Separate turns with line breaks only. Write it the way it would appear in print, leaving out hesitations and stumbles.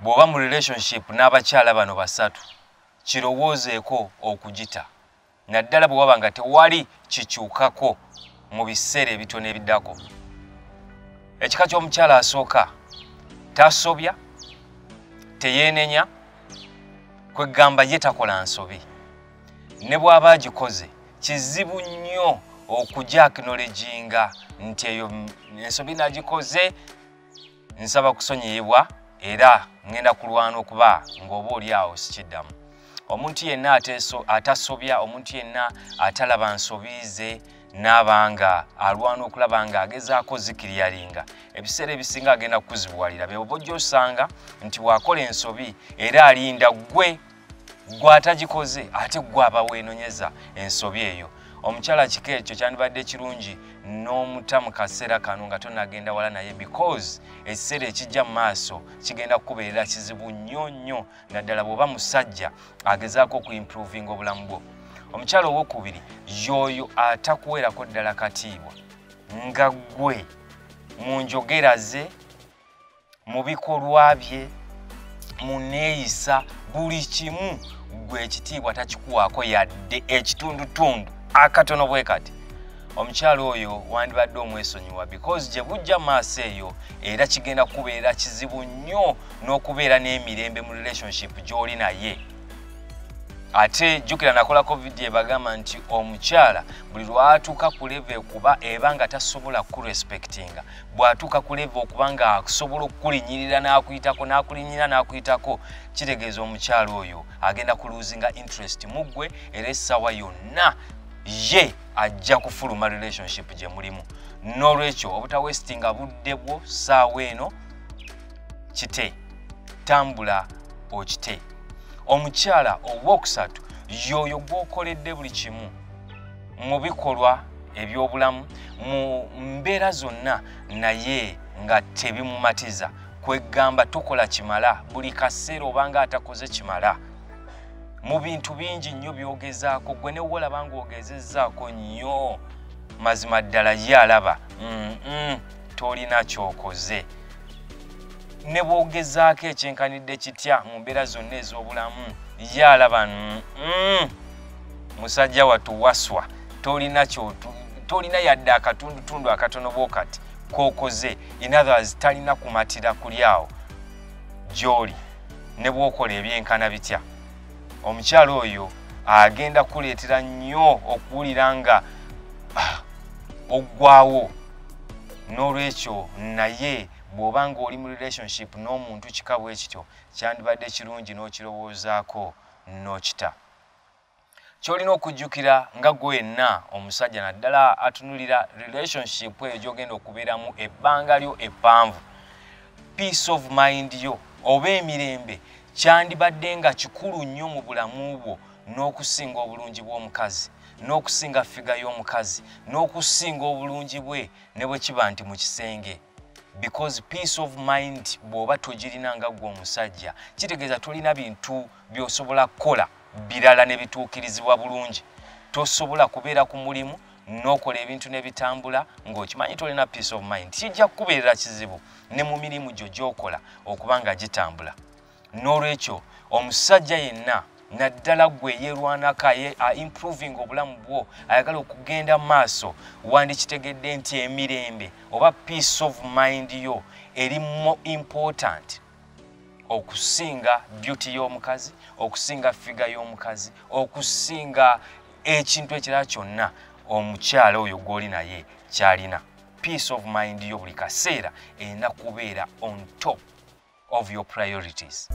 bw'oba mu relationship n'abakyala bano basatu kirowoozeeko okugita naddala bwe waba nga tewali kikyukako mu biseera ebitono ebiddako. Ekika ky'omukyala asooka tasobya teyeenenya kwegamba ye takola nsobi ne bw'aba agikoze kizibu nnyo okujja acknowledginga nti eyo ensobi nagikoze nsaba kusonyiyibwa era ngenda kulwana okuba ng'oba oli awo sikiddamu. Omuntu yenna atasobya omuntu yenna atalaba nsobize n'abanga alwana okulaba nga agezaako zikiriyalinga ebiseera ebisinga agenda kuzibuwalira bw'oba ojja osanga nti bw'akola ensobi era alinda gwe atagikoze ate gwe aba weenonyeza ensobi eyo. Omukyala kika ekyo kyandibadde kirungi n'omuta mu kaseera kano nga tonnagenda wala naye because ekiseera ekijja mu maaso kigenda kukubeerera kizibu nnyo nnyo naddala bw'oba musajja agezaako okuimprovinga obulamu bwo. Omukyala owokubiri y'oyo atakuweerako ddala katiibwa nga ggwe mu njogera ze mu bikolwa bye mu neeyisa buli kimu gwe ekitiibwa takikuwaako yadde ekitundutundu akatono bwe kati. Omukyala oyo wandibadde omwesonyiwa because gye bujja maaso eyo era kigenda kubeera kizibu nnyo n'okubeera n'emirembe mu relationship gy'oli naye. Ate jjukira nakolako vidiyo ebagamba nti omukyala buli lwatuuka ku level kuba eba nga tasobola kurespectinga bw'atuuka ku level okuba nga akusobola okukulinyirira n'akuyitako n'akulinyira n'akuyitako kitegeeza omukyala oyo agenda kuluzinga interest mu ggwe era essaawa yonna ye ajja kufuluma relationship gye mulimu. N'olwekyo obutawestinga budde bwo ssaawa eno kite tambula okite. Omukyala owookusatu y'oyo gw'okoledde buli kimu mu bikolwa eby'obulamu mu mbeera zonna naye nga tebimumatiza kwegamba tokola kimala buli kaseera obanga atakoze kimala mu bintu bingi nnyo byogezaako gwe ne wolaba ng'ogezezzaako nnyo mazima ddala ye alaba tolina kyokoze ne bwogezaako ekyenkanidde kitya mu mbeera zonna ez'obulamu ye alaba musajja wattu waswa tolina yadde akatundutundu akatono bwokati k'okoze in others talina kumatira kuli awo gy'oli ne bw'okola ebyenkana bitya. Omukyala oyo agenda kuleetera nnyo okuwulira nga oggwawo. N'olwekyo naye bw'oba ng'oli mu relationship n'omuntu kika bwe kityo kyandibadde kirungi n'okirowoozaako n'okita. Ky'olina okujjukira nga gwe wenna omusajja naddala atunulira relationship eyo gy'ogenda okubeeramu ebbanga lyo eppanvu, peace of mind yo oba emirembe kyandibadde nga kikulu nnyo mu bulamu bwo n'okusinga obulungi bw'omukazi n'okusinga figa y'omukazi n'okusinga obulungi bwe ne bwe kiba nti mu kisenge. Because peace of mind bw'oba togirina nga gwe omusajja kitegeeza tolina bintu by'osobola kukola birala ne bituukirizibwa bulungi. Tosobola kubeera ku mulimu n'okola ebintu ne bitambula ng'okimanyi tolina peace of mind. Kijja kukubeerera kizibu ne mu mirimu gyo gy'okola okuba nga gitambula. N'olwekyo omusajja yenna naddala gwe yeerwanako improving obulamu bwo ayagala okugenda maaso wandikitegedde nti emirembe oba peace of mind yo eri more important okusinga beauty y'omukazi, okusinga figa y'omukazi, okusinga ekintu ekirala kyonna omukyala oyo gw'oli naye kyalina. Peace of mind yo buli kaseera erina kubeera on top of your priorities.